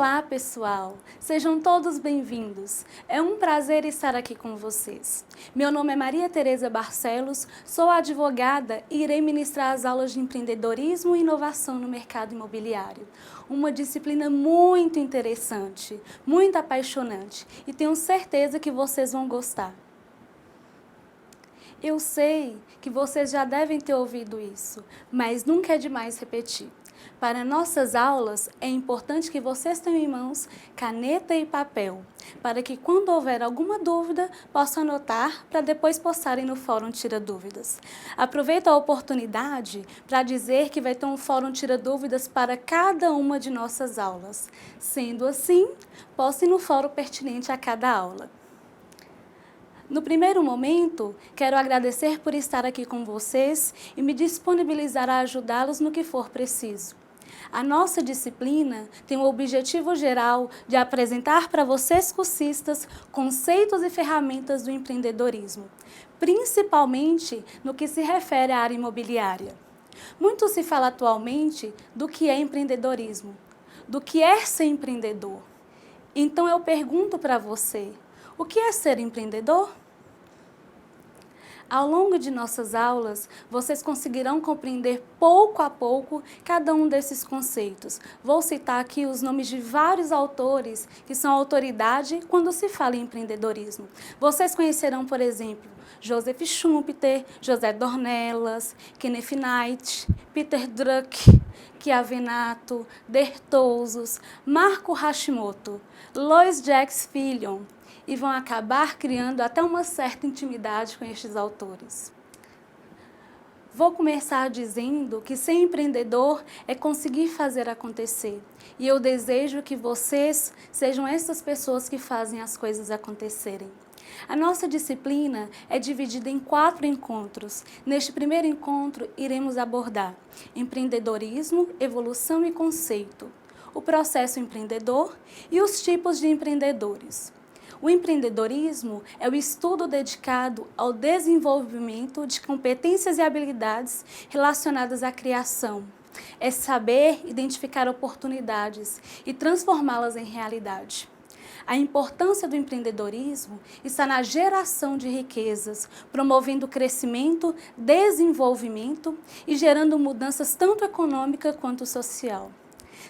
Olá, pessoal! Sejam todos bem-vindos. É um prazer estar aqui com vocês. Meu nome é Maria Tereza Barcelos, sou advogada e irei ministrar as aulas de empreendedorismo e inovação no mercado imobiliário. Uma disciplina muito interessante, muito apaixonante e tenho certeza que vocês vão gostar. Eu sei que vocês já devem ter ouvido isso, mas nunca é demais repetir. Para nossas aulas, é importante que vocês tenham em mãos caneta e papel, para que quando houver alguma dúvida, possam anotar para depois postarem no Fórum Tira Dúvidas. Aproveito a oportunidade para dizer que vai ter um Fórum Tira Dúvidas para cada uma de nossas aulas. Sendo assim, postem no fórum pertinente a cada aula. No primeiro momento, quero agradecer por estar aqui com vocês e me disponibilizar a ajudá-los no que for preciso. A nossa disciplina tem o objetivo geral de apresentar para vocês cursistas conceitos e ferramentas do empreendedorismo, principalmente no que se refere à área imobiliária. Muito se fala atualmente do que é empreendedorismo, do que é ser empreendedor. Então eu pergunto para você, o que é ser empreendedor? Ao longo de nossas aulas, vocês conseguirão compreender pouco a pouco cada um desses conceitos. Vou citar aqui os nomes de vários autores que são autoridade quando se fala em empreendedorismo. Vocês conhecerão, por exemplo, Joseph Schumpeter, José Dornelas, Kenneth Knight, Peter Drucker, Chiavenato, Dertouzos, Marco Hashimoto, Lois Jacques Fillon, e vão acabar criando até uma certa intimidade com estes autores. Vou começar dizendo que ser empreendedor é conseguir fazer acontecer. E eu desejo que vocês sejam essas pessoas que fazem as coisas acontecerem. A nossa disciplina é dividida em 4 encontros. Neste primeiro encontro, iremos abordar empreendedorismo, evolução e conceito, o processo empreendedor e os tipos de empreendedores. O empreendedorismo é o estudo dedicado ao desenvolvimento de competências e habilidades relacionadas à criação. É saber identificar oportunidades e transformá-las em realidade. A importância do empreendedorismo está na geração de riquezas, promovendo crescimento, desenvolvimento e gerando mudanças tanto econômica quanto social.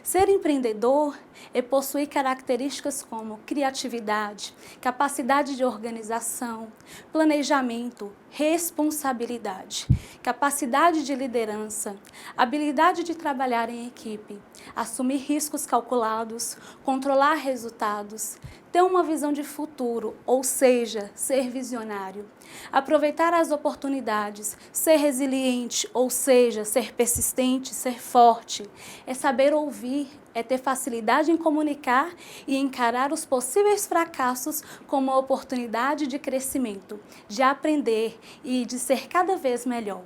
Ser empreendedor é possuir características como criatividade, capacidade de organização, planejamento, responsabilidade, capacidade de liderança, habilidade de trabalhar em equipe, assumir riscos calculados, controlar resultados, ter uma visão de futuro, ou seja, ser visionário, aproveitar as oportunidades, ser resiliente, ou seja, ser persistente, ser forte, é saber ouvir, é ter facilidade em comunicar e encarar os possíveis fracassos como uma oportunidade de crescimento, de aprender e de ser cada vez melhor.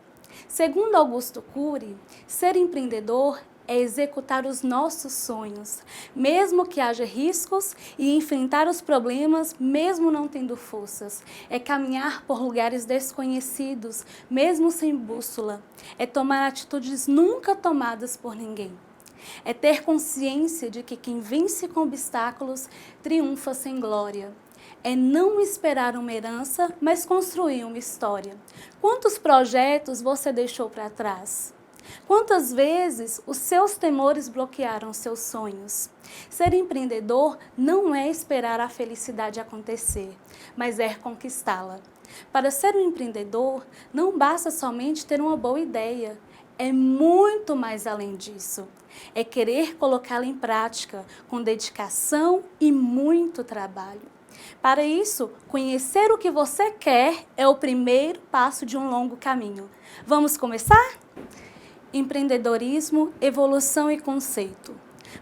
Segundo Augusto Cury, ser empreendedor é executar os nossos sonhos, mesmo que haja riscos, e enfrentar os problemas, mesmo não tendo forças. É caminhar por lugares desconhecidos, mesmo sem bússola. É tomar atitudes nunca tomadas por ninguém. É ter consciência de que quem vence com obstáculos triunfa sem glória. É não esperar uma herança, mas construir uma história. Quantos projetos você deixou para trás? Quantas vezes os seus temores bloquearam seus sonhos? Ser empreendedor não é esperar a felicidade acontecer, mas é conquistá-la. Para ser um empreendedor, não basta somente ter uma boa ideia. É muito mais além disso. É querer colocá-la em prática com dedicação e muito trabalho. Para isso, conhecer o que você quer é o primeiro passo de um longo caminho. Vamos começar? Empreendedorismo, evolução e conceito.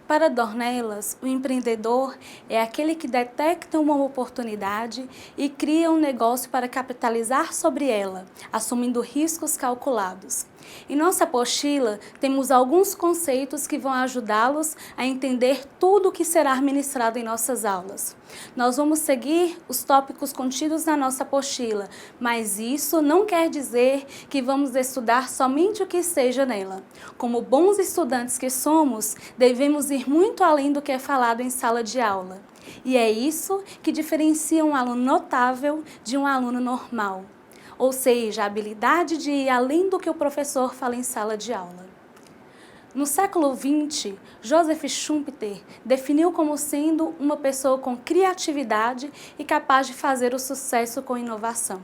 Para Dornelas, o empreendedor é aquele que detecta uma oportunidade e cria um negócio para capitalizar sobre ela, assumindo riscos calculados. Em nossa apostila, temos alguns conceitos que vão ajudá-los a entender tudo o que será ministrado em nossas aulas. Nós vamos seguir os tópicos contidos na nossa apostila, mas isso não quer dizer que vamos estudar somente o que esteja nela. Como bons estudantes que somos, devemos ir muito além do que é falado em sala de aula. E é isso que diferencia um aluno notável de um aluno normal. Ou seja, a habilidade de ir além do que o professor fala em sala de aula. No século XX, Joseph Schumpeter definiu como sendo uma pessoa com criatividade e capaz de fazer o sucesso com inovação.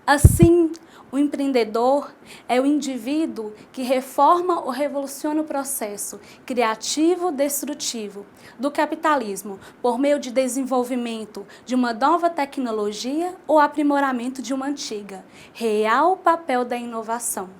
Assim, o empreendedor é o indivíduo que reforma ou revoluciona o processo criativo-destrutivo do capitalismo por meio de desenvolvimento de uma nova tecnologia ou aprimoramento de uma antiga. Real papel da inovação.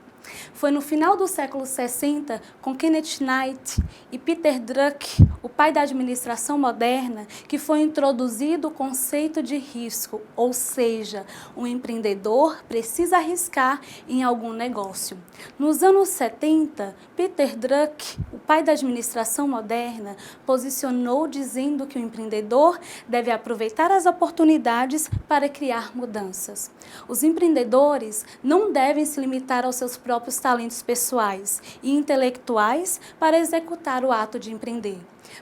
Foi no final do século 60, com Kenneth Knight e Peter Drucker, o pai da administração moderna, que foi introduzido o conceito de risco, ou seja, um empreendedor precisa arriscar em algum negócio. Nos anos 70, Peter Drucker, o pai da administração moderna, posicionou dizendo que o empreendedor deve aproveitar as oportunidades para criar mudanças. Os empreendedores não devem se limitar aos seus próprios talentos pessoais e intelectuais para executar o ato de empreender,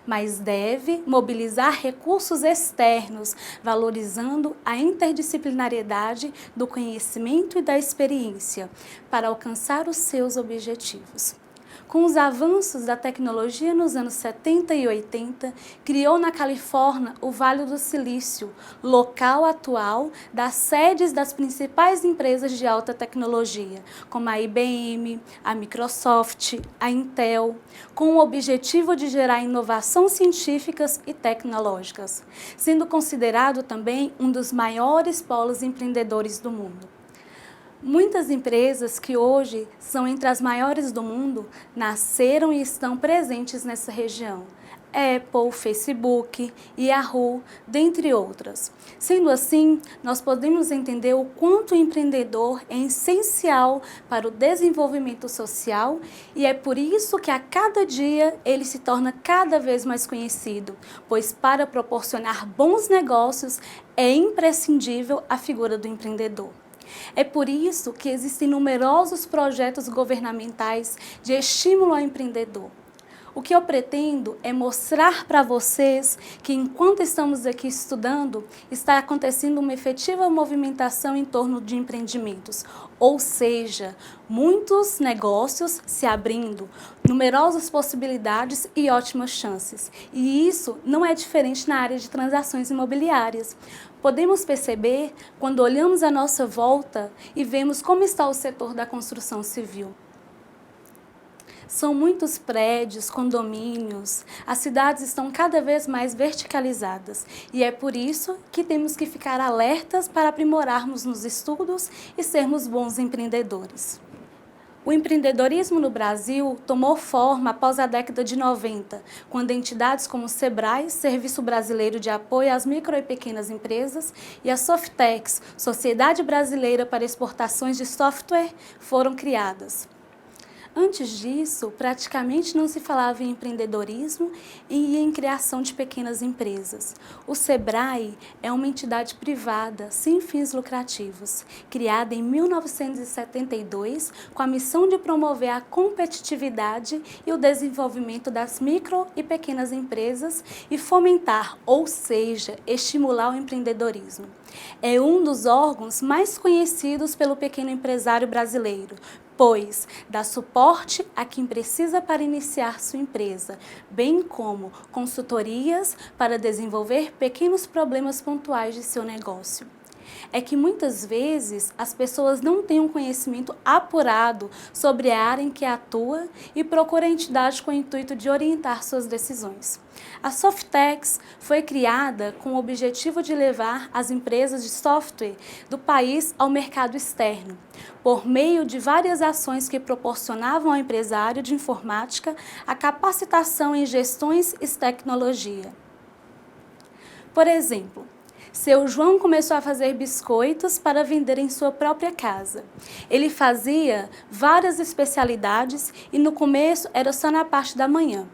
mas deve mobilizar recursos externos, valorizando a interdisciplinariedade do conhecimento e da experiência para alcançar os seus objetivos. Com os avanços da tecnologia nos anos 70 e 80, criou na Califórnia o Vale do Silício, local atual das sedes das principais empresas de alta tecnologia, como a IBM, a Microsoft, a Intel, com o objetivo de gerar inovação científicas e tecnológicas, sendo considerado também um dos maiores polos empreendedores do mundo. Muitas empresas que hoje são entre as maiores do mundo nasceram e estão presentes nessa região. Apple, Facebook, Yahoo, dentre outras. Sendo assim, nós podemos entender o quanto o empreendedor é essencial para o desenvolvimento social e é por isso que a cada dia ele se torna cada vez mais conhecido, pois para proporcionar bons negócios é imprescindível a figura do empreendedor. É por isso que existem numerosos projetos governamentais de estímulo ao empreendedor. O que eu pretendo é mostrar para vocês que enquanto estamos aqui estudando, está acontecendo uma efetiva movimentação em torno de empreendimentos, ou seja, muitos negócios se abrindo, numerosas possibilidades e ótimas chances. E isso não é diferente na área de transações imobiliárias. Podemos perceber quando olhamos à nossa volta e vemos como está o setor da construção civil. São muitos prédios, condomínios, as cidades estão cada vez mais verticalizadas e é por isso que temos que ficar alertas para aprimorarmos nos estudos e sermos bons empreendedores. O empreendedorismo no Brasil tomou forma após a década de 90, quando entidades como o SEBRAE, Serviço Brasileiro de Apoio às Micro e Pequenas Empresas, e a Softex, Sociedade Brasileira para Exportações de Software, foram criadas. Antes disso, praticamente não se falava em empreendedorismo e em criação de pequenas empresas. O SEBRAE é uma entidade privada, sem fins lucrativos, criada em 1972 com a missão de promover a competitividade e o desenvolvimento das micro e pequenas empresas e fomentar, ou seja, estimular o empreendedorismo. É um dos órgãos mais conhecidos pelo pequeno empresário brasileiro, pois dá suporte a quem precisa para iniciar sua empresa, bem como consultorias para desenvolver pequenos problemas pontuais de seu negócio. É que muitas vezes as pessoas não têm um conhecimento apurado sobre a área em que atua e procuram a entidade com o intuito de orientar suas decisões. A Softex foi criada com o objetivo de levar as empresas de software do país ao mercado externo, por meio de várias ações que proporcionavam ao empresário de informática a capacitação em gestões e tecnologia. Por exemplo, Seu João começou a fazer biscoitos para vender em sua própria casa. Ele fazia várias especialidades e no começo era só na parte da manhã.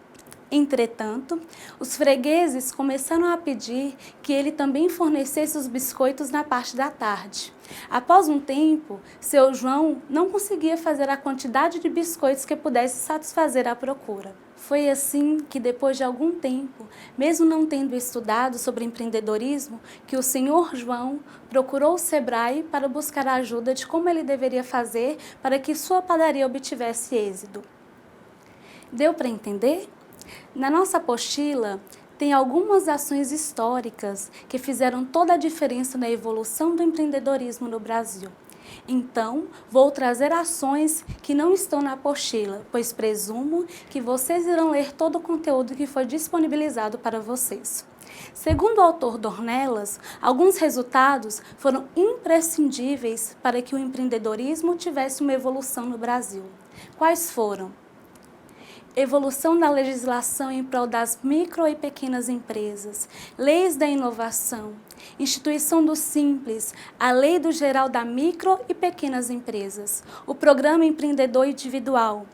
Entretanto, os fregueses começaram a pedir que ele também fornecesse os biscoitos na parte da tarde. Após um tempo, seu João não conseguia fazer a quantidade de biscoitos que pudesse satisfazer a procura. Foi assim que, depois de algum tempo, mesmo não tendo estudado sobre empreendedorismo, que o senhor João procurou o Sebrae para buscar a ajuda de como ele deveria fazer para que sua padaria obtivesse êxito. Deu para entender? Na nossa apostila, tem algumas ações históricas que fizeram toda a diferença na evolução do empreendedorismo no Brasil. Então, vou trazer ações que não estão na apostila, pois presumo que vocês irão ler todo o conteúdo que foi disponibilizado para vocês. Segundo o autor Dornelas, alguns resultados foram imprescindíveis para que o empreendedorismo tivesse uma evolução no Brasil. Quais foram? Evolução da legislação em prol das micro e pequenas empresas, leis da inovação, instituição do Simples, a Lei do Geral da Micro e Pequenas Empresas, o Programa Empreendedor Individual,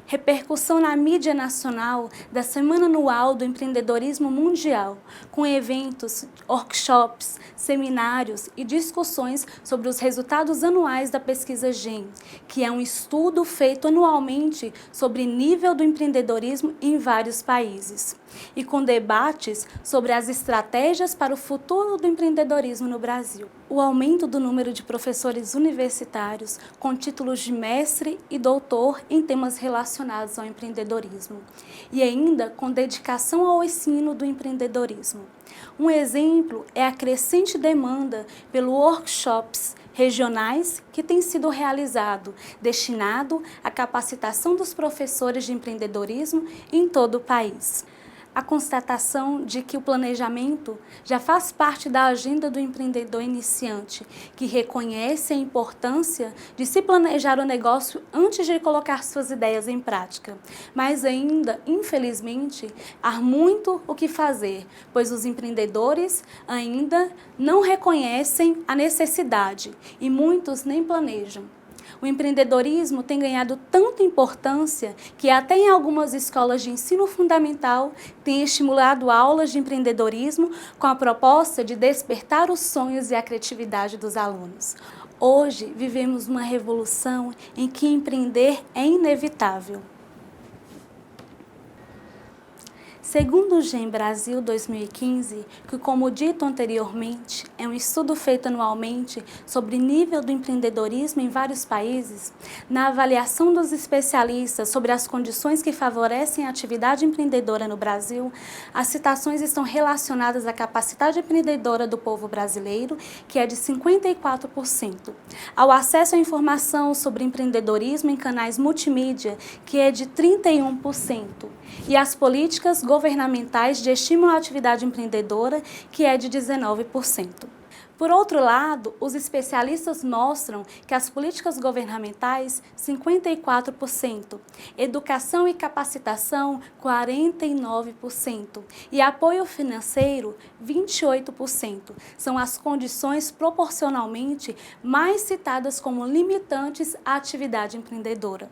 repercussão na mídia nacional da Semana Anual do Empreendedorismo Mundial, com eventos, workshops, seminários e discussões sobre os resultados anuais da pesquisa GEM, que é um estudo feito anualmente sobre nível do empreendedorismo em vários países, e com debates sobre as estratégias para o futuro do empreendedorismo no Brasil. O aumento do número de professores universitários com títulos de mestre e doutor em temas relacionados ao empreendedorismo, e ainda com dedicação ao ensino do empreendedorismo. Um exemplo é a crescente demanda pelos workshops regionais que tem sido realizado, destinado à capacitação dos professores de empreendedorismo em todo o país. A constatação de que o planejamento já faz parte da agenda do empreendedor iniciante, que reconhece a importância de se planejar o negócio antes de colocar suas ideias em prática. Mas ainda, infelizmente, há muito o que fazer, pois os empreendedores ainda não reconhecem a necessidade e muitos nem planejam. O empreendedorismo tem ganhado tanta importância que até em algumas escolas de ensino fundamental tem estimulado aulas de empreendedorismo com a proposta de despertar os sonhos e a criatividade dos alunos. Hoje vivemos uma revolução em que empreender é inevitável. Segundo o GEM Brasil 2015, que, como dito anteriormente, é um estudo feito anualmente sobre nível do empreendedorismo em vários países, na avaliação dos especialistas sobre as condições que favorecem a atividade empreendedora no Brasil, as citações estão relacionadas à capacidade empreendedora do povo brasileiro, que é de 54%, ao acesso à informação sobre empreendedorismo em canais multimídia, que é de 31%, e às políticas governamentais de estímulo à atividade empreendedora, que é de 19%. Por outro lado, os especialistas mostram que as políticas governamentais, 54%, educação e capacitação, 49%, e apoio financeiro, 28%, são as condições proporcionalmente mais citadas como limitantes à atividade empreendedora.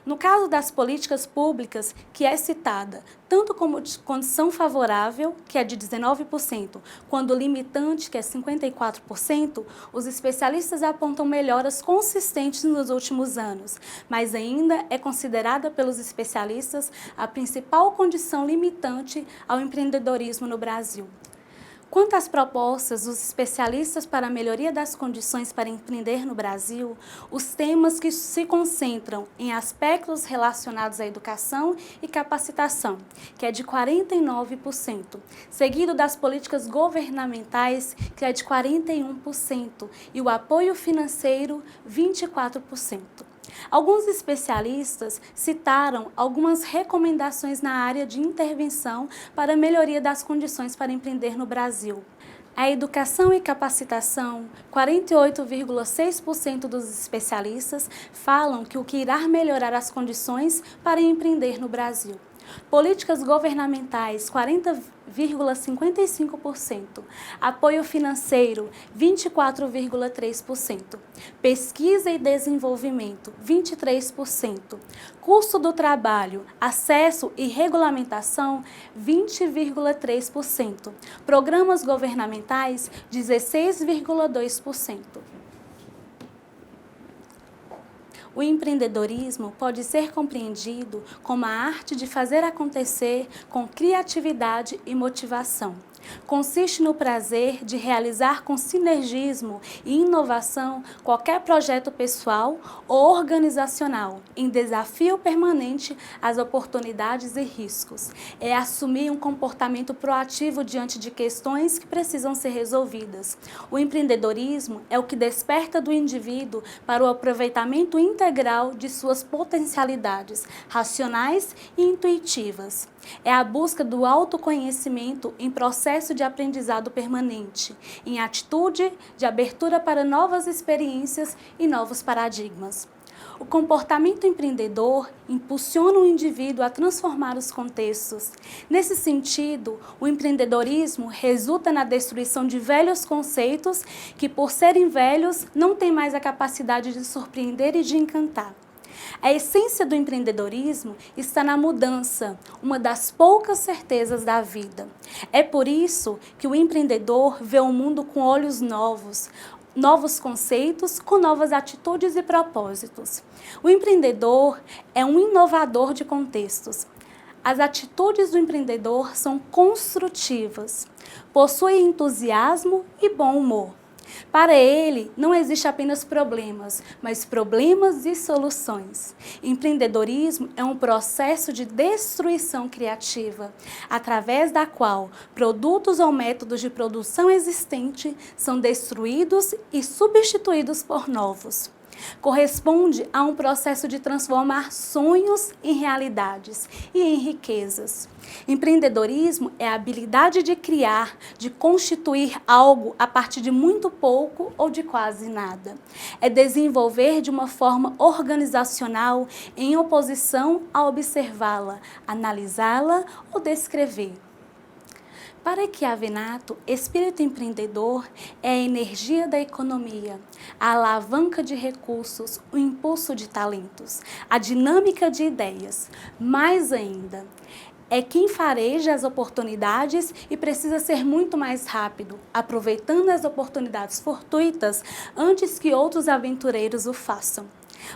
No caso das políticas públicas, que é citada tanto como de condição favorável, que é de 19%, quanto limitante, que é 54%, os especialistas apontam melhoras consistentes nos últimos anos, mas ainda é considerada pelos especialistas a principal condição limitante ao empreendedorismo no Brasil. Quanto às propostas dos especialistas para a melhoria das condições para empreender no Brasil, os temas que se concentram em aspectos relacionados à educação e capacitação, que é de 49%, seguido das políticas governamentais, que é de 41%, e o apoio financeiro, 24%. Alguns especialistas citaram algumas recomendações na área de intervenção para a melhoria das condições para empreender no Brasil. A educação e capacitação, 48,6% dos especialistas falam que o que irá melhorar as condições para empreender no Brasil. Políticas governamentais, 40,9% 19,55%. Apoio financeiro, 24,3%. Pesquisa e desenvolvimento, 23%. Custo do trabalho, acesso e regulamentação, 20,3%. Programas governamentais, 16,2%. O empreendedorismo pode ser compreendido como a arte de fazer acontecer com criatividade e motivação. Consiste no prazer de realizar com sinergismo e inovação qualquer projeto pessoal ou organizacional, em desafio permanente às oportunidades e riscos. É assumir um comportamento proativo diante de questões que precisam ser resolvidas. O empreendedorismo é o que desperta do indivíduo para o aproveitamento integral de suas potencialidades racionais e intuitivas. É a busca do autoconhecimento em processo de aprendizado permanente, em atitude de abertura para novas experiências e novos paradigmas. O comportamento empreendedor impulsiona o indivíduo a transformar os contextos. Nesse sentido, o empreendedorismo resulta na destruição de velhos conceitos que, por serem velhos, não têm mais a capacidade de surpreender e de encantar. A essência do empreendedorismo está na mudança, uma das poucas certezas da vida. É por isso que o empreendedor vê o mundo com olhos novos, novos conceitos, com novas atitudes e propósitos. O empreendedor é um inovador de contextos. As atitudes do empreendedor são construtivas, possui entusiasmo e bom humor. Para ele, não existe apenas problemas, mas problemas e soluções. Empreendedorismo é um processo de destruição criativa, através da qual produtos ou métodos de produção existentes são destruídos e substituídos por novos. Corresponde a um processo de transformar sonhos em realidades e em riquezas. Empreendedorismo é a habilidade de criar, de constituir algo a partir de muito pouco ou de quase nada. É desenvolver de uma forma organizacional em oposição a observá-la, analisá-la ou descrever. Para Chiavenato, espírito empreendedor é a energia da economia, a alavanca de recursos, o impulso de talentos, a dinâmica de ideias. Mais ainda, é quem fareja as oportunidades e precisa ser muito mais rápido, aproveitando as oportunidades fortuitas antes que outros aventureiros o façam.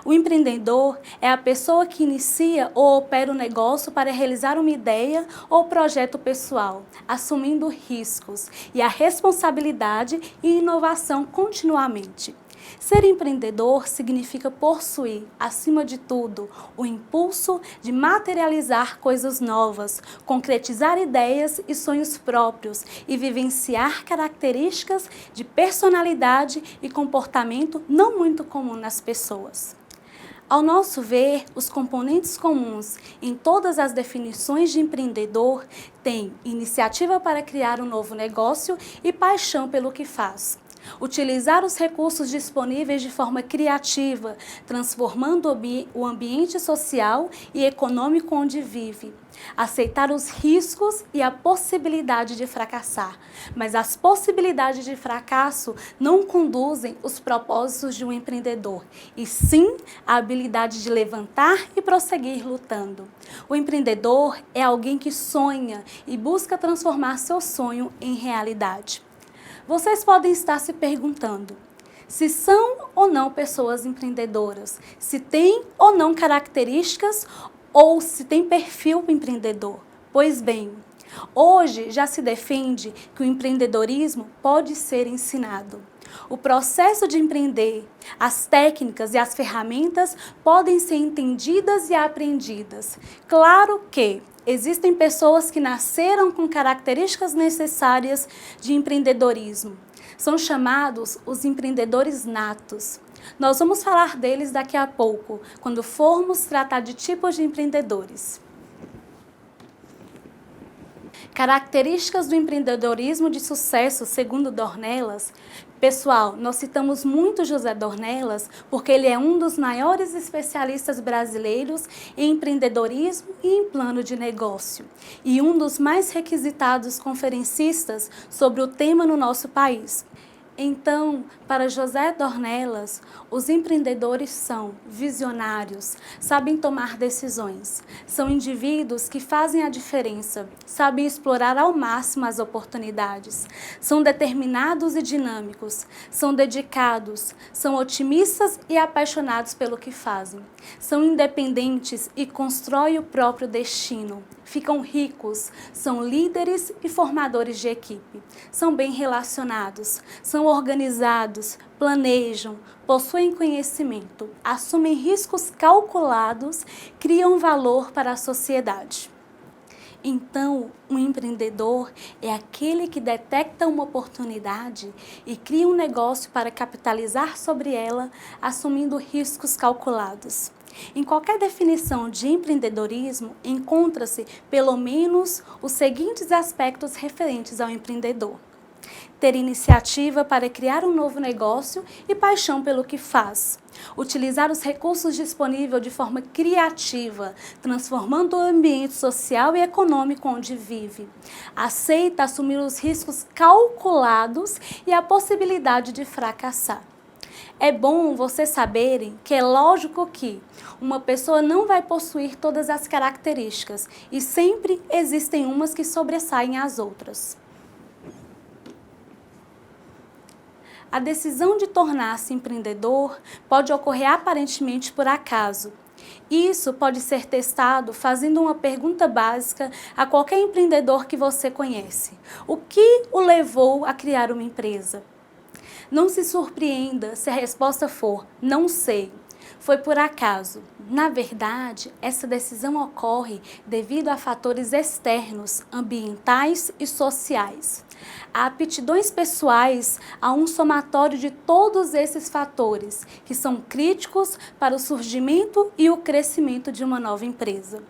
O empreendedor é a pessoa que inicia ou opera um negócio para realizar uma ideia ou projeto pessoal, assumindo riscos e a responsabilidade e inovação continuamente. Ser empreendedor significa possuir, acima de tudo, o impulso de materializar coisas novas, concretizar ideias e sonhos próprios e vivenciar características de personalidade e comportamento não muito comum nas pessoas. Ao nosso ver, os componentes comuns em todas as definições de empreendedor têm iniciativa para criar um novo negócio e paixão pelo que faz. Utilizar os recursos disponíveis de forma criativa, transformando o ambiente social e econômico onde vive. Aceitar os riscos e a possibilidade de fracassar, mas as possibilidades de fracasso não conduzem os propósitos de um empreendedor, e sim a habilidade de levantar e prosseguir lutando. O empreendedor é alguém que sonha e busca transformar seu sonho em realidade. Vocês podem estar se perguntando se são ou não pessoas empreendedoras, se têm ou não características ou se tem perfil empreendedor. Pois bem, hoje já se defende que o empreendedorismo pode ser ensinado. O processo de empreender, as técnicas e as ferramentas podem ser entendidas e aprendidas. Claro que existem pessoas que nasceram com características necessárias de empreendedorismo. São chamados os empreendedores natos. Nós vamos falar deles daqui a pouco, quando formos tratar de tipos de empreendedores. Características do empreendedorismo de sucesso, segundo Dornelas. Pessoal, nós citamos muito José Dornelas porque ele é um dos maiores especialistas brasileiros em empreendedorismo e em plano de negócio e um dos mais requisitados conferencistas sobre o tema no nosso país. Então, para José Dornelas, os empreendedores são visionários, sabem tomar decisões, são indivíduos que fazem a diferença, sabem explorar ao máximo as oportunidades, são determinados e dinâmicos, são dedicados, são otimistas e apaixonados pelo que fazem, são independentes e constroem o próprio destino, ficam ricos, são líderes e formadores de equipe, são bem relacionados, são organizados, planejam, possuem conhecimento, assumem riscos calculados, criam valor para a sociedade. Então, um empreendedor é aquele que detecta uma oportunidade e cria um negócio para capitalizar sobre ela, assumindo riscos calculados. Em qualquer definição de empreendedorismo, encontra-se pelo menos os seguintes aspectos referentes ao empreendedor: ter iniciativa para criar um novo negócio e paixão pelo que faz. Utilizar os recursos disponíveis de forma criativa, transformando o ambiente social e econômico onde vive. Aceita assumir os riscos calculados e a possibilidade de fracassar. É bom vocês saberem que é lógico que uma pessoa não vai possuir todas as características e sempre existem umas que sobressaem às outras. A decisão de tornar-se empreendedor pode ocorrer aparentemente por acaso. Isso pode ser testado fazendo uma pergunta básica a qualquer empreendedor que você conhece. O que o levou a criar uma empresa? Não se surpreenda se a resposta for "não sei". Foi por acaso. Na verdade, essa decisão ocorre devido a fatores externos, ambientais e sociais. Há aptidões pessoais a um somatório de todos esses fatores, que são críticos para o surgimento e o crescimento de uma nova empresa.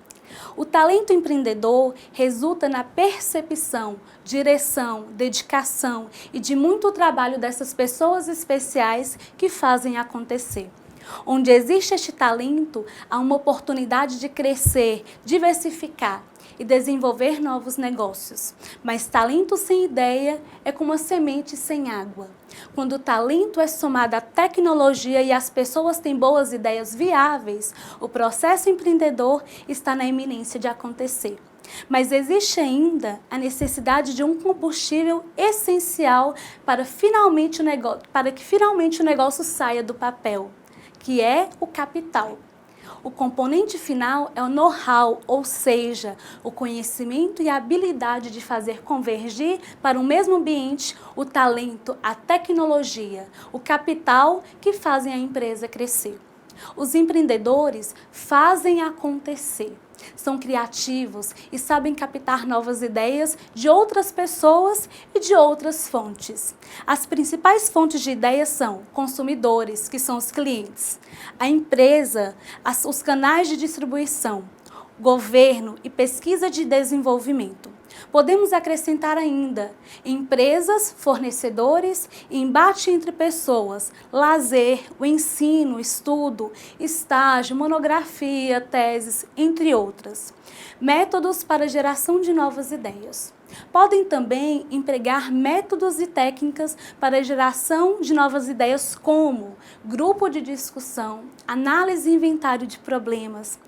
O talento empreendedor resulta na percepção, direção, dedicação e de muito trabalho dessas pessoas especiais que fazem acontecer. Onde existe este talento, há uma oportunidade de crescer, diversificar e desenvolver novos negócios. Mas talento sem ideia é como uma semente sem água. Quando o talento é somado à tecnologia e as pessoas têm boas ideias viáveis, o processo empreendedor está na iminência de acontecer. Mas existe ainda a necessidade de um combustível essencial para que finalmente o negócio saia do papel, que é o capital. O componente final é o know-how, ou seja, o conhecimento e a habilidade de fazer convergir para o mesmo ambiente o talento, a tecnologia, o capital que fazem a empresa crescer. Os empreendedores fazem acontecer. São criativos e sabem captar novas ideias de outras pessoas e de outras fontes. As principais fontes de ideias são consumidores, que são os clientes, a empresa, os canais de distribuição, governo e pesquisa de desenvolvimento. Podemos acrescentar ainda empresas, fornecedores, embate entre pessoas, lazer, o ensino, estudo, estágio, monografia, teses, entre outras. Métodos para geração de novas ideias. Podem também empregar métodos e técnicas para a geração de novas ideias como grupo de discussão, análise e inventário de problemas.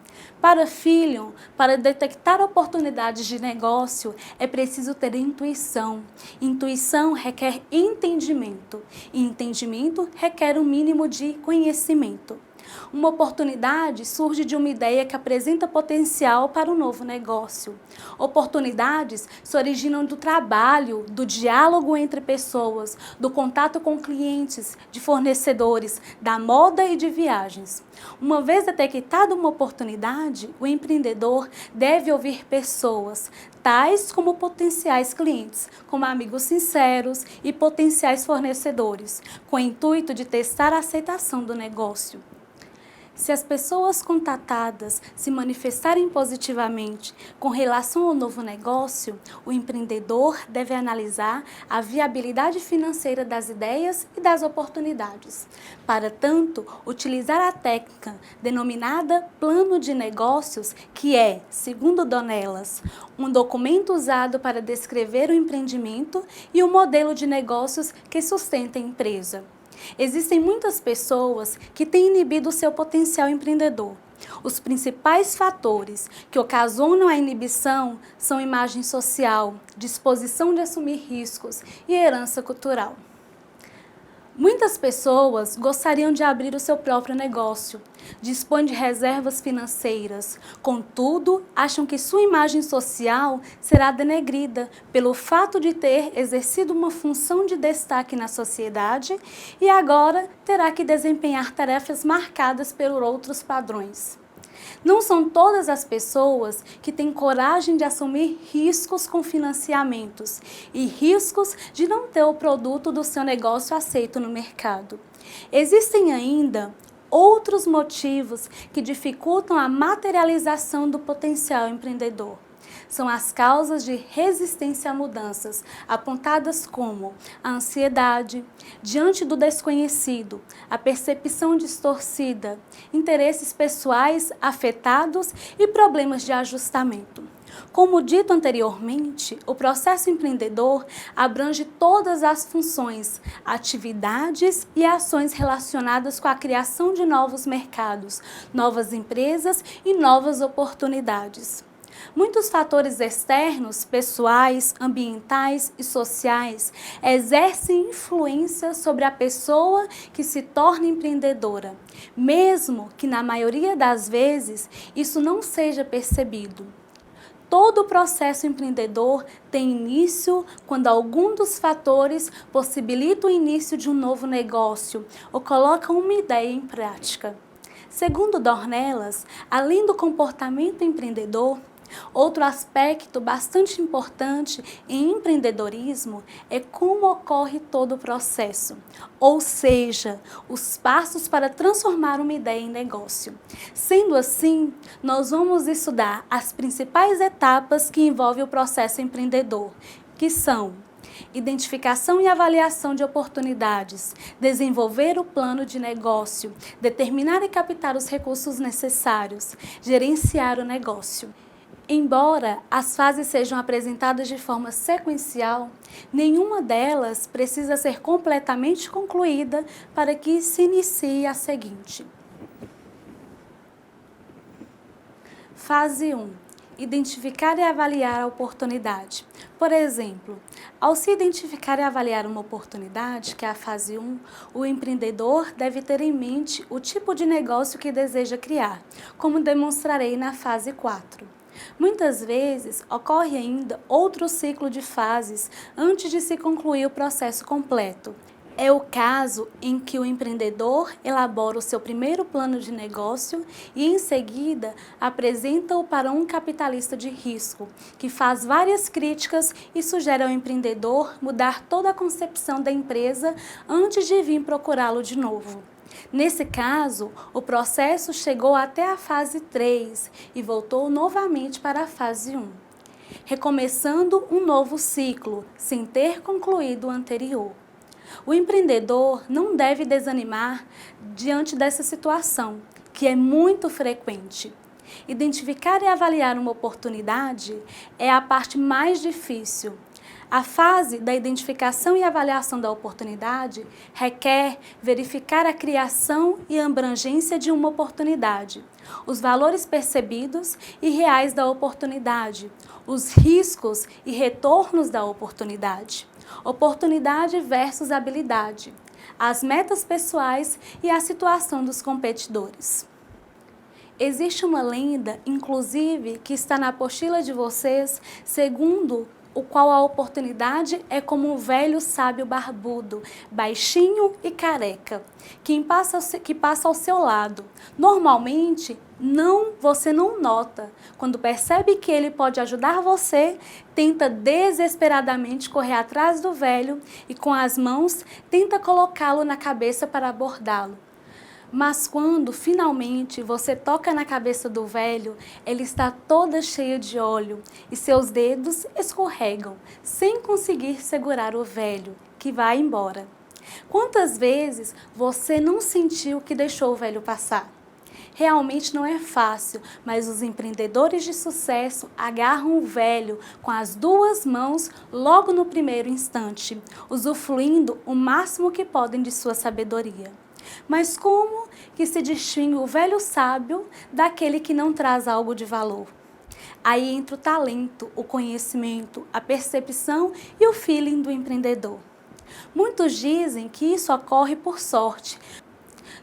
Para Philion, para detectar oportunidades de negócio, é preciso ter intuição. Intuição requer entendimento, e entendimento requer um mínimo de conhecimento. Uma oportunidade surge de uma ideia que apresenta potencial para um novo negócio. Oportunidades se originam do trabalho, do diálogo entre pessoas, do contato com clientes, de fornecedores, da moda e de viagens. Uma vez detectada uma oportunidade, o empreendedor deve ouvir pessoas, tais como potenciais clientes, como amigos sinceros e potenciais fornecedores, com o intuito de testar a aceitação do negócio. Se as pessoas contatadas se manifestarem positivamente com relação ao novo negócio, o empreendedor deve analisar a viabilidade financeira das ideias e das oportunidades. Para tanto, utilizar a técnica denominada plano de negócios, que é, segundo Dornelas, um documento usado para descrever o empreendimento e o modelo de negócios que sustenta a empresa. Existem muitas pessoas que têm inibido o seu potencial empreendedor. Os principais fatores que ocasionam a inibição são imagem social, disposição de assumir riscos e herança cultural. Muitas pessoas gostariam de abrir o seu próprio negócio, dispõem de reservas financeiras, contudo, acham que sua imagem social será denegrida pelo fato de ter exercido uma função de destaque na sociedade e agora terá que desempenhar tarefas marcadas por outros padrões. Não são todas as pessoas que têm coragem de assumir riscos com financiamentos e riscos de não ter o produto do seu negócio aceito no mercado. Existem ainda outros motivos que dificultam a materialização do potencial empreendedor. São as causas de resistência a mudanças, apontadas como a ansiedade, diante do desconhecido, a percepção distorcida, interesses pessoais afetados e problemas de ajustamento. Como dito anteriormente, o processo empreendedor abrange todas as funções, atividades e ações relacionadas com a criação de novos mercados, novas empresas e novas oportunidades. Muitos fatores externos, pessoais, ambientais e sociais exercem influência sobre a pessoa que se torna empreendedora, mesmo que na maioria das vezes isso não seja percebido. Todo o processo empreendedor tem início quando algum dos fatores possibilita o início de um novo negócio ou coloca uma ideia em prática. Segundo Dornelas, além do comportamento empreendedor, outro aspecto bastante importante em empreendedorismo é como ocorre todo o processo, ou seja, os passos para transformar uma ideia em negócio. Sendo assim, nós vamos estudar as principais etapas que envolvem o processo empreendedor, que são identificação e avaliação de oportunidades, desenvolver o plano de negócio, determinar e captar os recursos necessários, gerenciar o negócio. Embora as fases sejam apresentadas de forma sequencial, nenhuma delas precisa ser completamente concluída para que se inicie a seguinte. Fase 1. Identificar e avaliar a oportunidade. Por exemplo, ao se identificar e avaliar uma oportunidade, que é a fase 1, o empreendedor deve ter em mente o tipo de negócio que deseja criar, como demonstrarei na fase 4. Muitas vezes, ocorre ainda outro ciclo de fases antes de se concluir o processo completo. É o caso em que o empreendedor elabora o seu primeiro plano de negócio e, em seguida, apresenta-o para um capitalista de risco, que faz várias críticas e sugere ao empreendedor mudar toda a concepção da empresa antes de vir procurá-lo de novo. Nesse caso, o processo chegou até a fase 3 e voltou novamente para a fase 1, recomeçando um novo ciclo, sem ter concluído o anterior. O empreendedor não deve desanimar diante dessa situação, que é muito frequente. Identificar e avaliar uma oportunidade é a parte mais difícil. A fase da identificação e avaliação da oportunidade requer verificar a criação e abrangência de uma oportunidade, os valores percebidos e reais da oportunidade, os riscos e retornos da oportunidade, oportunidade versus habilidade, as metas pessoais e a situação dos competidores. Existe uma lenda, inclusive, que está na apostila de vocês, segundo o qual a oportunidade é como um velho sábio barbudo, baixinho e careca, que passa ao seu lado. Normalmente, você não nota. Quando percebe que ele pode ajudar você, tenta desesperadamente correr atrás do velho e com as mãos tenta colocá-lo na cabeça para abordá-lo. Mas quando finalmente você toca na cabeça do velho, ela está toda cheia de óleo e seus dedos escorregam, sem conseguir segurar o velho, que vai embora. Quantas vezes você não sentiu que deixou o velho passar? Realmente não é fácil, mas os empreendedores de sucesso agarram o velho com as duas mãos logo no primeiro instante, usufruindo o máximo que podem de sua sabedoria. Mas como que se distingue o velho sábio daquele que não traz algo de valor? Aí entra o talento, o conhecimento, a percepção e o feeling do empreendedor. Muitos dizem que isso ocorre por sorte.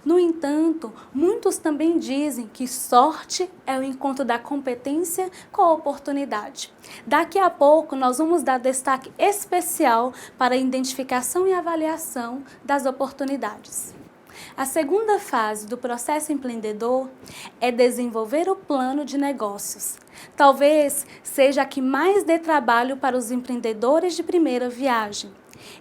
No entanto, muitos também dizem que sorte é o encontro da competência com a oportunidade. Daqui a pouco nós vamos dar destaque especial para a identificação e avaliação das oportunidades. A segunda fase do processo empreendedor é desenvolver o plano de negócios. Talvez seja a que mais dê trabalho para os empreendedores de primeira viagem.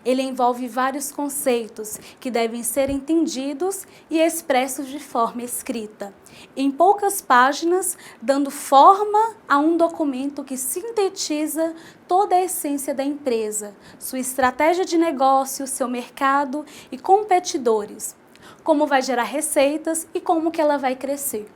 Ele envolve vários conceitos que devem ser entendidos e expressos de forma escrita, em poucas páginas, dando forma a um documento que sintetiza toda a essência da empresa, sua estratégia de negócio, seu mercado e competidores, como vai gerar receitas e como que ela vai crescer.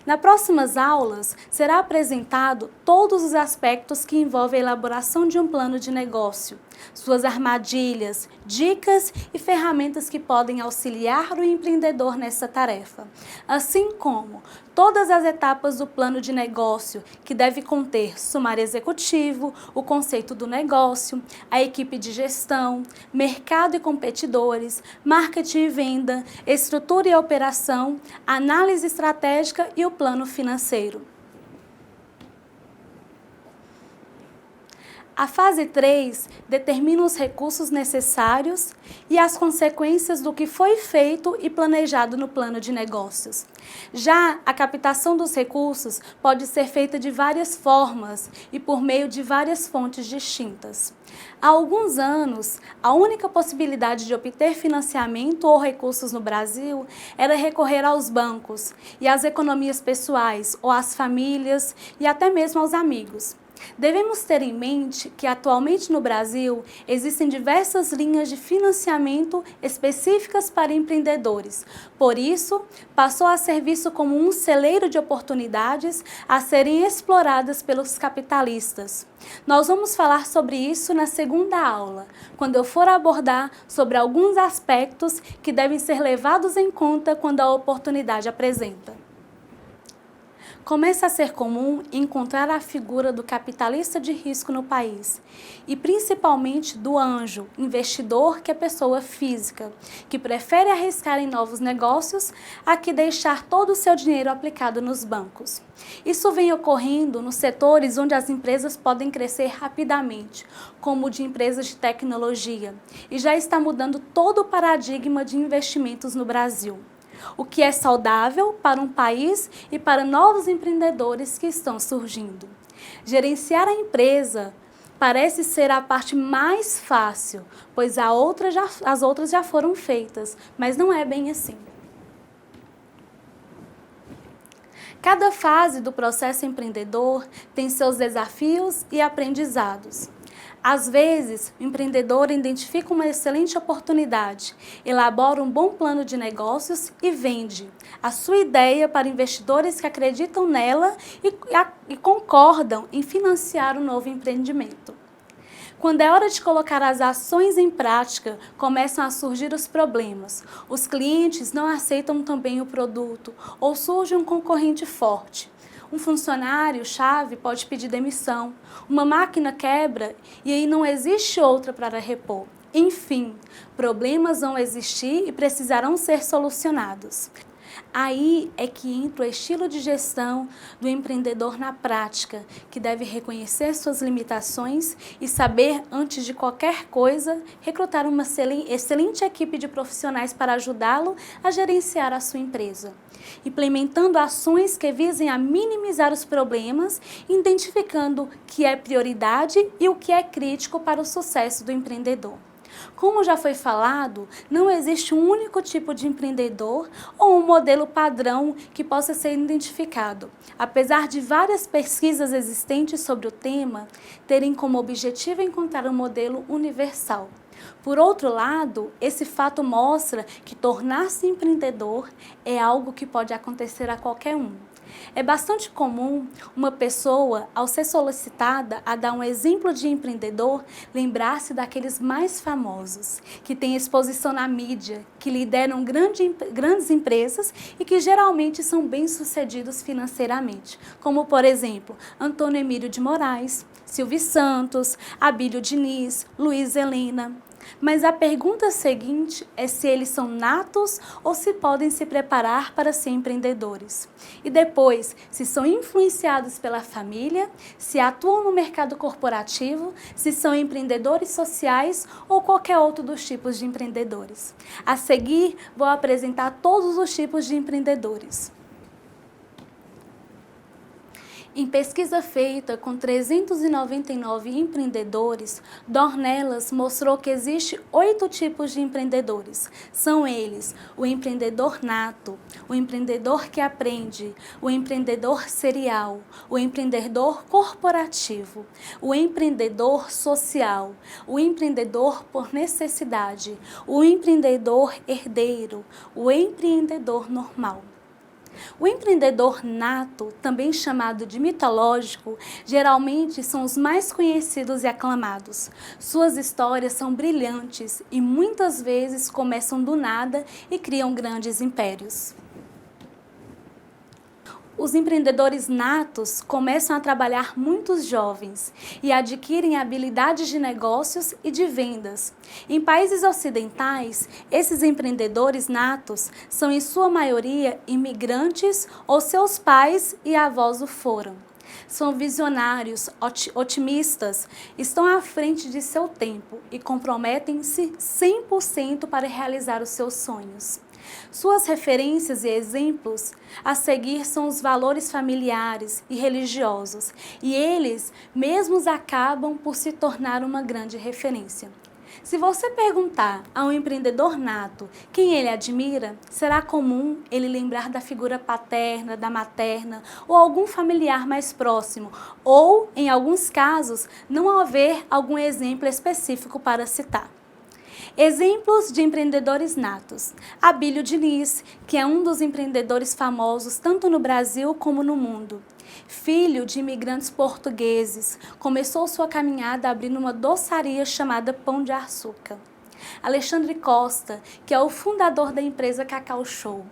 Nas próximas aulas, será apresentado todos os aspectos que envolvem a elaboração de um plano de negócio, suas armadilhas, dicas e ferramentas que podem auxiliar o empreendedor nessa tarefa, assim como todas as etapas do plano de negócio, que deve conter sumário executivo, o conceito do negócio, a equipe de gestão, mercado e competidores, marketing e venda, estrutura e operação, análise estratégica e o plano financeiro. A fase 3 determina os recursos necessários e as consequências do que foi feito e planejado no plano de negócios. Já a captação dos recursos pode ser feita de várias formas e por meio de várias fontes distintas. Há alguns anos, a única possibilidade de obter financiamento ou recursos no Brasil era recorrer aos bancos e às economias pessoais, ou às famílias e até mesmo aos amigos. Devemos ter em mente que atualmente no Brasil existem diversas linhas de financiamento específicas para empreendedores. Por isso, passou a ser visto como um celeiro de oportunidades a serem exploradas pelos capitalistas. Nós vamos falar sobre isso na segunda aula, quando eu for abordar sobre alguns aspectos que devem ser levados em conta quando a oportunidade apresenta. Começa a ser comum encontrar a figura do capitalista de risco no país e principalmente do anjo, investidor, que é pessoa física, que prefere arriscar em novos negócios a que deixar todo o seu dinheiro aplicado nos bancos. Isso vem ocorrendo nos setores onde as empresas podem crescer rapidamente, como o de empresas de tecnologia, e já está mudando todo o paradigma de investimentos no Brasil. O que é saudável para um país e para novos empreendedores que estão surgindo. Gerenciar a empresa parece ser a parte mais fácil, pois as outras já foram feitas, mas não é bem assim. Cada fase do processo empreendedor tem seus desafios e aprendizados. Às vezes, o empreendedor identifica uma excelente oportunidade, elabora um bom plano de negócios e vende a sua ideia para investidores que acreditam nela e concordam em financiar o novo empreendimento. Quando é hora de colocar as ações em prática, começam a surgir os problemas. Os clientes não aceitam também o produto ou surge um concorrente forte. Um funcionário-chave pode pedir demissão, uma máquina quebra e aí não existe outra para repor. Enfim, problemas vão existir e precisarão ser solucionados. Aí é que entra o estilo de gestão do empreendedor na prática, que deve reconhecer suas limitações e saber, antes de qualquer coisa, recrutar uma excelente equipe de profissionais para ajudá-lo a gerenciar a sua empresa, implementando ações que visem a minimizar os problemas, identificando o que é prioridade e o que é crítico para o sucesso do empreendedor. Como já foi falado, não existe um único tipo de empreendedor ou um modelo padrão que possa ser identificado, apesar de várias pesquisas existentes sobre o tema terem como objetivo encontrar um modelo universal. Por outro lado, esse fato mostra que tornar-se empreendedor é algo que pode acontecer a qualquer um. É bastante comum uma pessoa, ao ser solicitada a dar um exemplo de empreendedor, lembrar-se daqueles mais famosos, que têm exposição na mídia, que lideram grandes empresas e que geralmente são bem-sucedidos financeiramente, como, por exemplo, Antônio Emílio de Moraes, Silvio Santos, Abílio Diniz, Luiz Helena. Mas a pergunta seguinte é se eles são natos ou se podem se preparar para ser empreendedores. E depois, se são influenciados pela família, se atuam no mercado corporativo, se são empreendedores sociais ou qualquer outro dos tipos de empreendedores. A seguir, vou apresentar todos os tipos de empreendedores. Em pesquisa feita com 399 empreendedores, Dornelas mostrou que existe 8 tipos de empreendedores. São eles: o empreendedor nato, o empreendedor que aprende, o empreendedor serial, o empreendedor corporativo, o empreendedor social, o empreendedor por necessidade, o empreendedor herdeiro, o empreendedor normal. O empreendedor nato, também chamado de mitológico, geralmente são os mais conhecidos e aclamados. Suas histórias são brilhantes e muitas vezes começam do nada e criam grandes impérios. Os empreendedores natos começam a trabalhar muito jovens e adquirem habilidades de negócios e de vendas. Em países ocidentais, esses empreendedores natos são em sua maioria imigrantes ou seus pais e avós o foram. São visionários, otimistas, estão à frente de seu tempo e comprometem-se 100% para realizar os seus sonhos. Suas referências e exemplos a seguir são os valores familiares e religiosos, e eles mesmos acabam por se tornar uma grande referência. Se você perguntar a um empreendedor nato quem ele admira, será comum ele lembrar da figura paterna, da materna ou algum familiar mais próximo, ou, em alguns casos, não haver algum exemplo específico para citar. Exemplos de empreendedores natos. Abílio Diniz, que é um dos empreendedores famosos tanto no Brasil como no mundo. Filho de imigrantes portugueses, começou sua caminhada abrindo uma doçaria chamada Pão de Açúcar. Alexandre Costa, que é o fundador da empresa Cacau Show.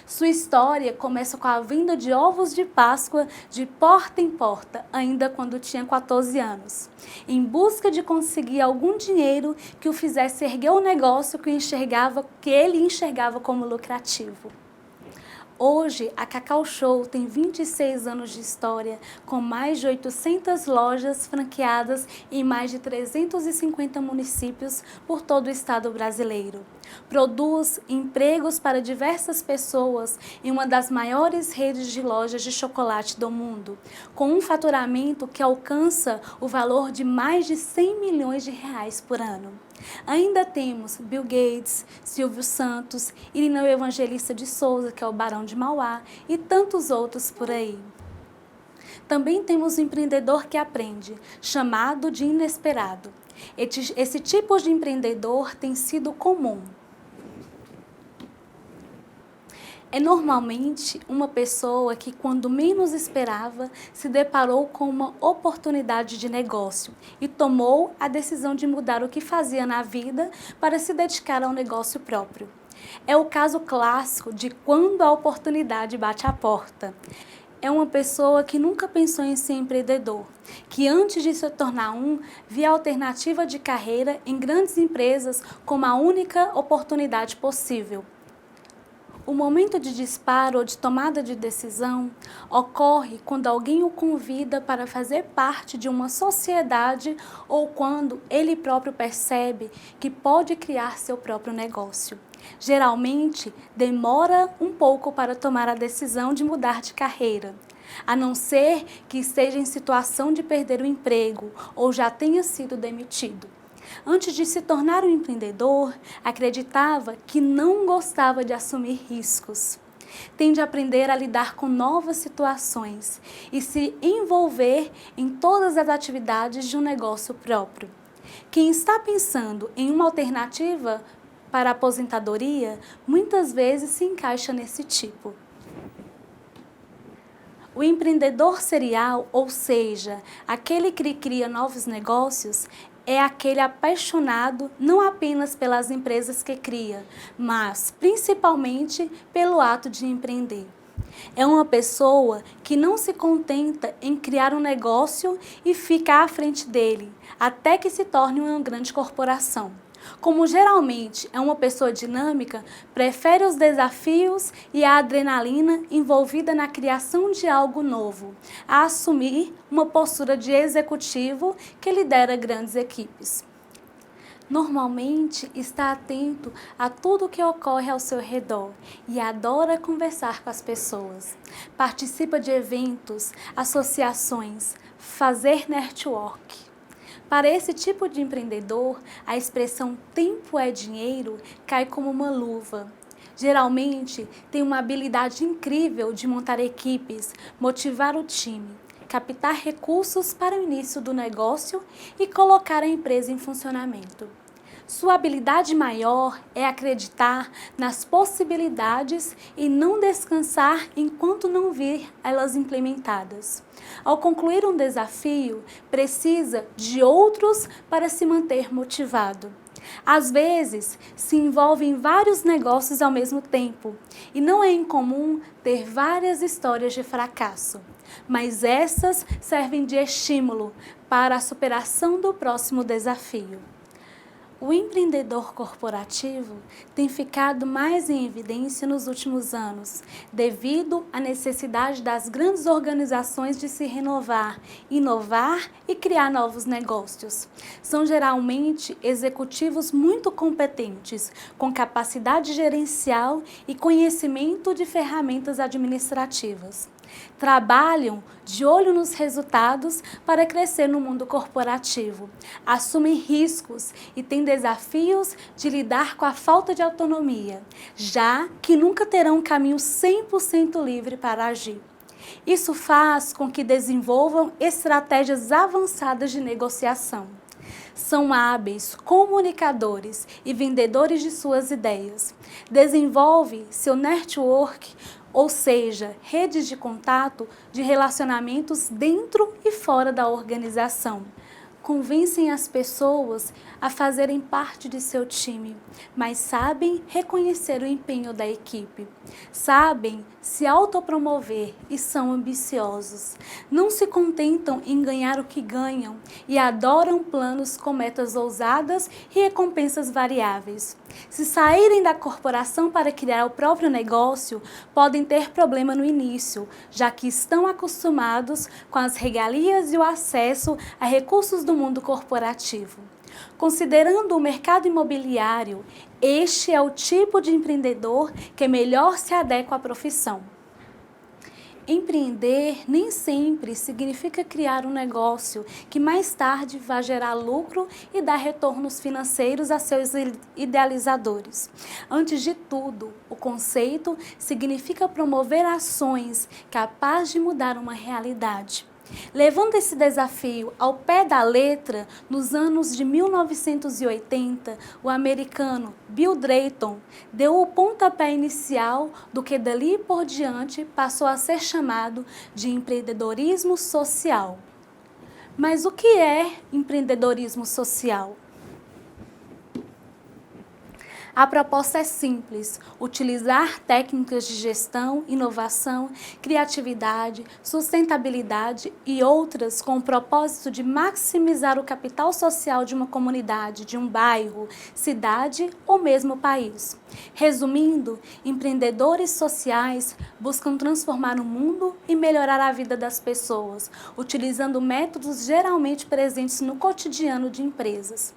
Sua história começa com a venda de ovos de Páscoa de porta em porta, ainda quando tinha 14 anos, em busca de conseguir algum dinheiro que o fizesse erguer o negócio que ele enxergava como lucrativo. Hoje, a Cacau Show tem 26 anos de história, com mais de 800 lojas franqueadas em mais de 350 municípios por todo o estado brasileiro. Produz empregos para diversas pessoas em uma das maiores redes de lojas de chocolate do mundo, com um faturamento que alcança o valor de mais de 100 milhões de reais por ano. Ainda temos Bill Gates, Silvio Santos, Irineu Evangelista de Souza, que é o Barão de Mauá, e tantos outros por aí. Também temos o empreendedor que aprende, chamado de inesperado. Esse tipo de empreendedor tem sido comum. É normalmente uma pessoa que, quando menos esperava, se deparou com uma oportunidade de negócio e tomou a decisão de mudar o que fazia na vida para se dedicar ao negócio próprio. É o caso clássico de quando a oportunidade bate à porta. É uma pessoa que nunca pensou em ser empreendedor, que antes de se tornar via a alternativa de carreira em grandes empresas como a única oportunidade possível. O momento de disparo ou de tomada de decisão ocorre quando alguém o convida para fazer parte de uma sociedade ou quando ele próprio percebe que pode criar seu próprio negócio. Geralmente, demora um pouco para tomar a decisão de mudar de carreira, a não ser que esteja em situação de perder o emprego ou já tenha sido demitido. Antes de se tornar um empreendedor, acreditava que não gostava de assumir riscos. Tende a aprender a lidar com novas situações e se envolver em todas as atividades de um negócio próprio. Quem está pensando em uma alternativa para a aposentadoria, muitas vezes se encaixa nesse tipo. O empreendedor serial, ou seja, aquele que cria novos negócios, é aquele apaixonado não apenas pelas empresas que cria, mas principalmente pelo ato de empreender. É uma pessoa que não se contenta em criar um negócio e fica à frente dele, até que se torne uma grande corporação. Como geralmente é uma pessoa dinâmica, prefere os desafios e a adrenalina envolvida na criação de algo novo, a assumir uma postura de executivo que lidera grandes equipes. Normalmente está atento a tudo o que ocorre ao seu redor e adora conversar com as pessoas. Participa de eventos, associações, fazer network. Para esse tipo de empreendedor, a expressão tempo é dinheiro cai como uma luva. Geralmente, tem uma habilidade incrível de montar equipes, motivar o time, captar recursos para o início do negócio e colocar a empresa em funcionamento. Sua habilidade maior é acreditar nas possibilidades e não descansar enquanto não vir elas implementadas. Ao concluir um desafio, precisa de outros para se manter motivado. Às vezes, se envolve em vários negócios ao mesmo tempo e não é incomum ter várias histórias de fracasso, mas essas servem de estímulo para a superação do próximo desafio. O empreendedor corporativo tem ficado mais em evidência nos últimos anos, devido à necessidade das grandes organizações de se renovar, inovar e criar novos negócios. São geralmente executivos muito competentes, com capacidade gerencial e conhecimento de ferramentas administrativas. Trabalham de olho nos resultados para crescer no mundo corporativo, assumem riscos e têm desafios de lidar com a falta de autonomia, já que nunca terão um caminho 100% livre para agir. Isso faz com que desenvolvam estratégias avançadas de negociação. São hábeis comunicadores e vendedores de suas ideias. Desenvolve seu network, ou seja, redes de contato de relacionamentos dentro e fora da organização. Convencem as pessoas a fazerem parte de seu time, mas sabem reconhecer o empenho da equipe. Sabem se autopromover e são ambiciosos. Não se contentam em ganhar o que ganham e adoram planos com metas ousadas e recompensas variáveis. Se saírem da corporação para criar o próprio negócio, podem ter problema no início, já que estão acostumados com as regalias e o acesso a recursos do mundo corporativo. Considerando o mercado imobiliário, este é o tipo de empreendedor que melhor se adequa à profissão. Empreender nem sempre significa criar um negócio que mais tarde vai gerar lucro e dar retornos financeiros a seus idealizadores. Antes de tudo, o conceito significa promover ações capazes de mudar uma realidade. Levando esse desafio ao pé da letra, nos anos de 1980, o americano Bill Drayton deu o pontapé inicial do que dali por diante passou a ser chamado de empreendedorismo social. Mas o que é empreendedorismo social? A proposta é simples: utilizar técnicas de gestão, inovação, criatividade, sustentabilidade e outras com o propósito de maximizar o capital social de uma comunidade, de um bairro, cidade ou mesmo país. Resumindo, empreendedores sociais buscam transformar o mundo e melhorar a vida das pessoas, utilizando métodos geralmente presentes no cotidiano de empresas.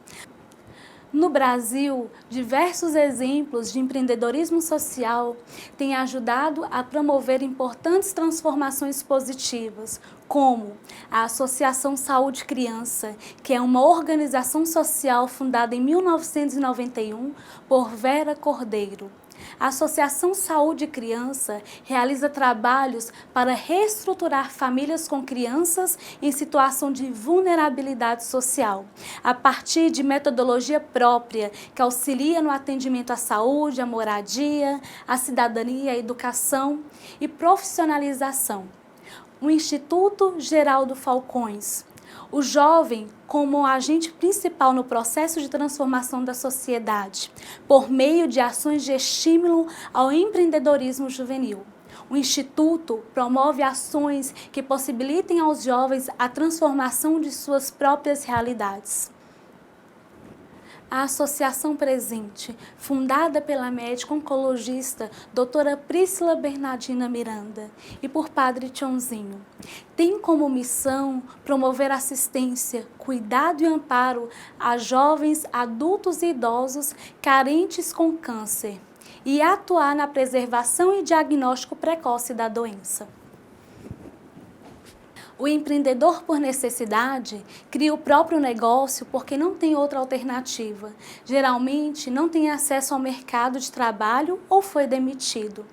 No Brasil, diversos exemplos de empreendedorismo social têm ajudado a promover importantes transformações positivas, como a Associação Saúde Criança, que é uma organização social fundada em 1991 por Vera Cordeiro. A Associação Saúde Criança realiza trabalhos para reestruturar famílias com crianças em situação de vulnerabilidade social, a partir de metodologia própria que auxilia no atendimento à saúde, à moradia, à cidadania, à educação e profissionalização. O Instituto Geraldo Falcões. O jovem como agente principal no processo de transformação da sociedade, por meio de ações de estímulo ao empreendedorismo juvenil. O Instituto promove ações que possibilitem aos jovens a transformação de suas próprias realidades. A Associação Presente, fundada pela médica oncologista doutora Príscila Bernardina Miranda e por Padre Tionzinho, tem como missão promover assistência, cuidado e amparo a jovens, adultos e idosos carentes com câncer e atuar na preservação e diagnóstico precoce da doença. O empreendedor por necessidade cria o próprio negócio porque não tem outra alternativa. Geralmente não tem acesso ao mercado de trabalho ou foi demitido.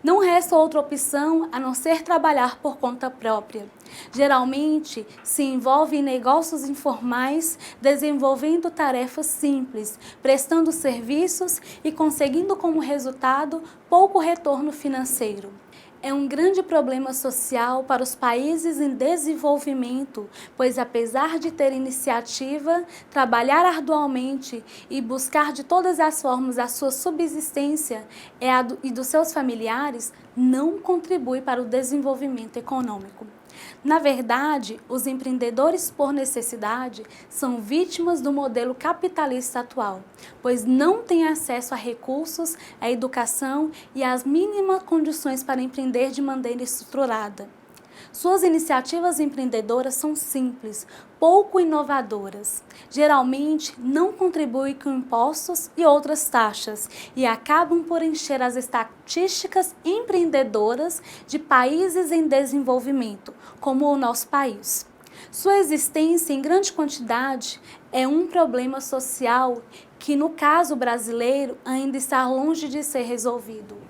Não resta outra opção a não ser trabalhar por conta própria. Geralmente se envolve em negócios informais, desenvolvendo tarefas simples, prestando serviços e conseguindo como resultado pouco retorno financeiro. É um grande problema social para os países em desenvolvimento, pois apesar de ter iniciativa, trabalhar arduamente e buscar de todas as formas a sua subsistência e dos seus familiares, não contribui para o desenvolvimento econômico. Na verdade, os empreendedores por necessidade são vítimas do modelo capitalista atual, pois não têm acesso a recursos, à educação e às mínimas condições para empreender de maneira estruturada. Suas iniciativas empreendedoras são simples, pouco inovadoras. Geralmente não contribuem com impostos e outras taxas e acabam por encher as estatísticas empreendedoras de países em desenvolvimento, como o nosso país. Sua existência em grande quantidade é um problema social que, no caso brasileiro, ainda está longe de ser resolvido.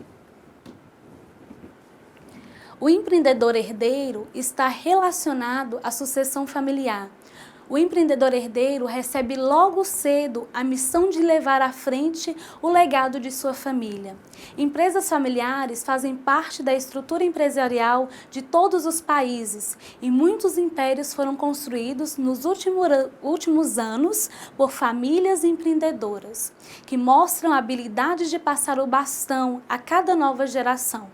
O empreendedor herdeiro está relacionado à sucessão familiar. O empreendedor herdeiro recebe logo cedo a missão de levar à frente o legado de sua família. Empresas familiares fazem parte da estrutura empresarial de todos os países e muitos impérios foram construídos nos últimos anos por famílias empreendedoras, que mostram a habilidade de passar o bastão a cada nova geração.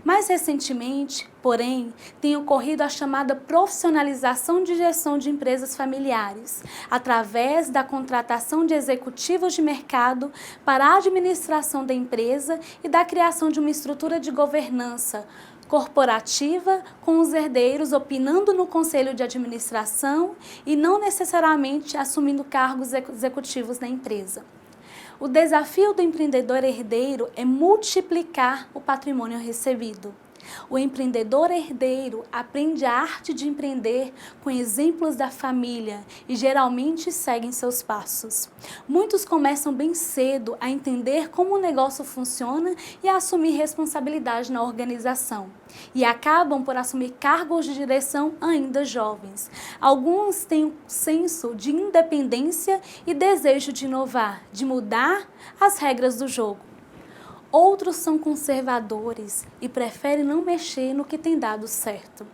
Mais recentemente, porém, tem ocorrido a chamada profissionalização de gestão de empresas familiares, através da contratação de executivos de mercado para a administração da empresa e da criação de uma estrutura de governança corporativa, com os herdeiros opinando no conselho de administração e não necessariamente assumindo cargos executivos na empresa. O desafio do empreendedor herdeiro é multiplicar o patrimônio recebido. O empreendedor herdeiro aprende a arte de empreender com exemplos da família e geralmente seguem seus passos. Muitos começam bem cedo a entender como o negócio funciona e a assumir responsabilidade na organização. E acabam por assumir cargos de direção ainda jovens. Alguns têm um senso de independência e desejo de inovar, de mudar as regras do jogo. Outros são conservadores e preferem não mexer no que tem dado certo.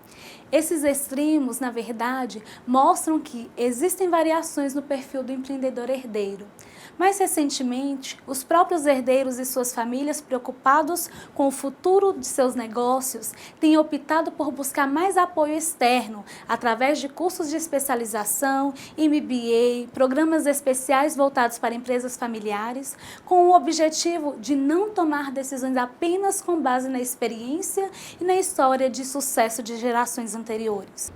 Esses extremos, na verdade, mostram que existem variações no perfil do empreendedor herdeiro. Mais recentemente, os próprios herdeiros e suas famílias, preocupados com o futuro de seus negócios, têm optado por buscar mais apoio externo, através de cursos de especialização, MBA, programas especiais voltados para empresas familiares, com o objetivo de não tomar decisões apenas com base na experiência e na história de sucesso de gerações anteriores.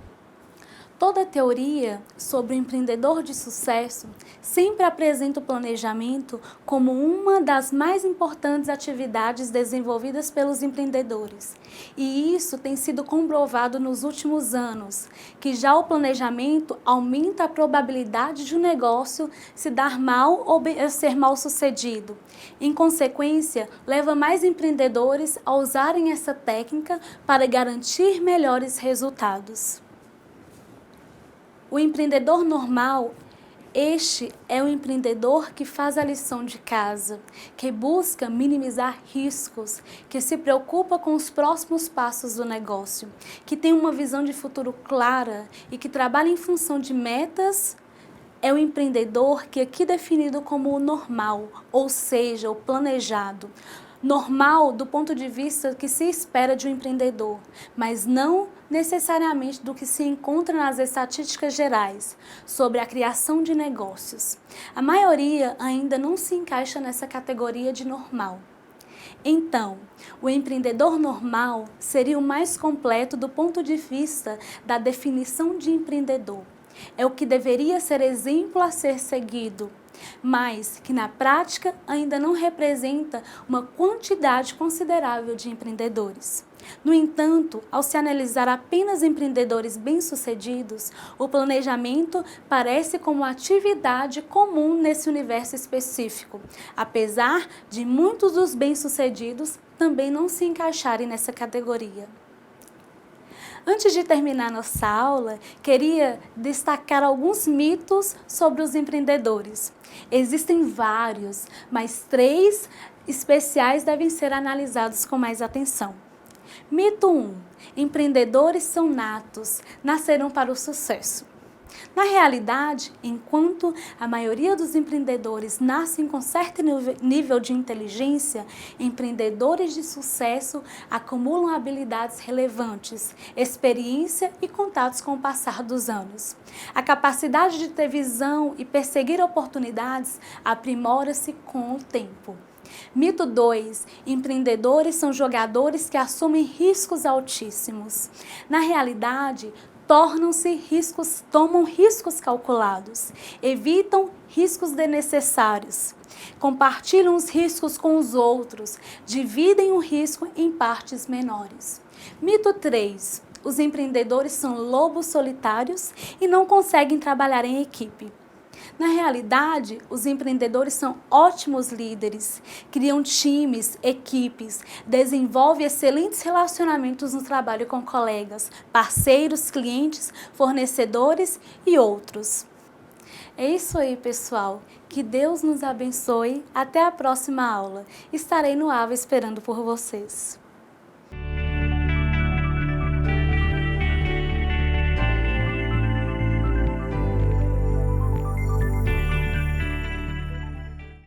Toda teoria sobre o empreendedor de sucesso sempre apresenta o planejamento como uma das mais importantes atividades desenvolvidas pelos empreendedores. E isso tem sido comprovado nos últimos anos, que já o planejamento aumenta a probabilidade de um negócio se dar mal ou ser mal sucedido. Em consequência, leva mais empreendedores a usarem essa técnica para garantir melhores resultados. O empreendedor normal, este é o empreendedor que faz a lição de casa, que busca minimizar riscos, que se preocupa com os próximos passos do negócio, que tem uma visão de futuro clara e que trabalha em função de metas. É o empreendedor que é aqui definido como o normal, ou seja, o planejado. Normal do ponto de vista que se espera de um empreendedor, mas não necessariamente do que se encontra nas estatísticas gerais sobre a criação de negócios. A maioria ainda não se encaixa nessa categoria de normal. Então, o empreendedor normal seria o mais completo do ponto de vista da definição de empreendedor. É o que deveria ser exemplo a ser seguido, mas que na prática ainda não representa uma quantidade considerável de empreendedores. No entanto, ao se analisar apenas empreendedores bem-sucedidos, o planejamento parece como atividade comum nesse universo específico, apesar de muitos dos bem-sucedidos também não se encaixarem nessa categoria. Antes de terminar nossa aula, queria destacar alguns mitos sobre os empreendedores. Existem vários, mas 3 especiais devem ser analisados com mais atenção. Mito 1. Empreendedores são natos, nasceram para o sucesso. Na realidade, enquanto a maioria dos empreendedores nascem com certo nível de inteligência, empreendedores de sucesso acumulam habilidades relevantes, experiência e contatos com o passar dos anos. A capacidade de ter visão e perseguir oportunidades aprimora-se com o tempo. Mito 2. Empreendedores são jogadores que assumem riscos altíssimos. Na realidade, tomam riscos calculados, evitam riscos desnecessários, compartilham os riscos com os outros, dividem o risco em partes menores. Mito 3. Os empreendedores são lobos solitários e não conseguem trabalhar em equipe. Na realidade, os empreendedores são ótimos líderes, criam times, equipes, desenvolvem excelentes relacionamentos no trabalho com colegas, parceiros, clientes, fornecedores e outros. É isso aí, pessoal. Que Deus nos abençoe. Até a próxima aula. Estarei no AVA esperando por vocês.